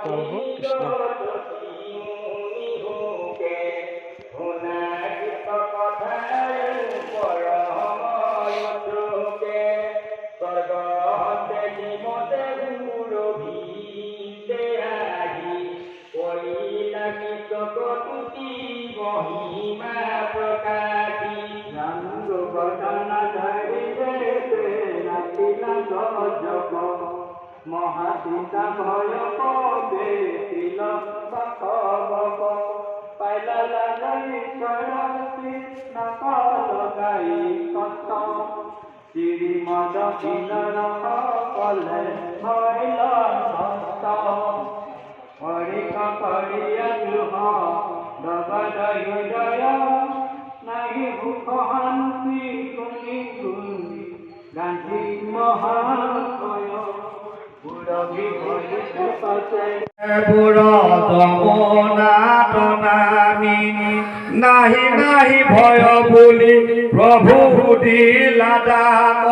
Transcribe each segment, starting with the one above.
প্রভু কৃষ্ণ। মহাসীতা ভয় কবে ছিল বাকবক পাইলা লাগাই নাকাই কষ্ট শ্রীমদ কিলর কলে ভৈল ভক্ত হরিক করিয়া গৃহ দগদ হৃদয় নাহি ভূখ হান্তি কুনি কুনি গান্ধী মহাশয় নাহি নাহি ভয় বুলি প্রভু দিলা দাম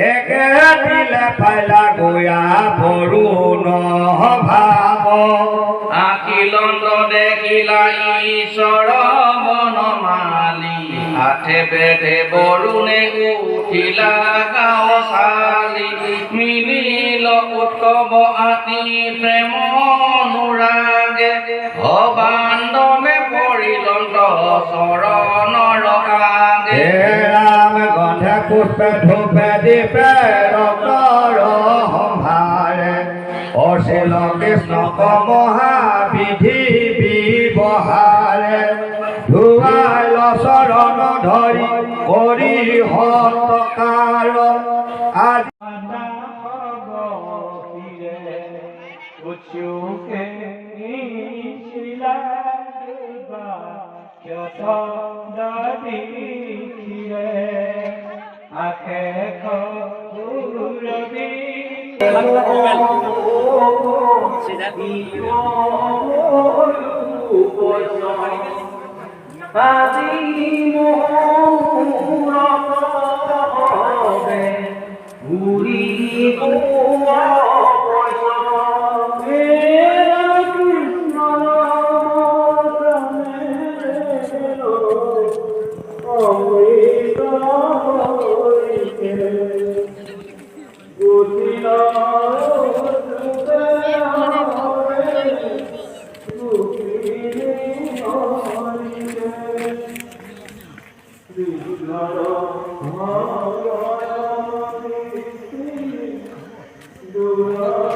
একে দিলে পাইলা গয়া বৰুণ ভাব আকিলন্দ দেখিলা ঈশ্বৰ বনমালী আঠে বেদে বৰুণে উঠিলা গাঁও চালি মিলিল উৎসৱ আতি প্ৰেম অনুৰাগে অবান্দমে পৰিলন্ত চৰণৰ আগে ৰাম গন্ধে পুষ্পে ধূপে দীপে ৰক্তৰ সম্ভাৰে অশীল কৃষ্ণক মহাবিধি ব্যৱহাৰে ধুৱাইল চৰণ ধৰি কৰি সৎকাৰ উচুকে নিশিলা ক্ষত দিৰে আখে খুৰবি আজি মোহৰে ঘূৰি Dura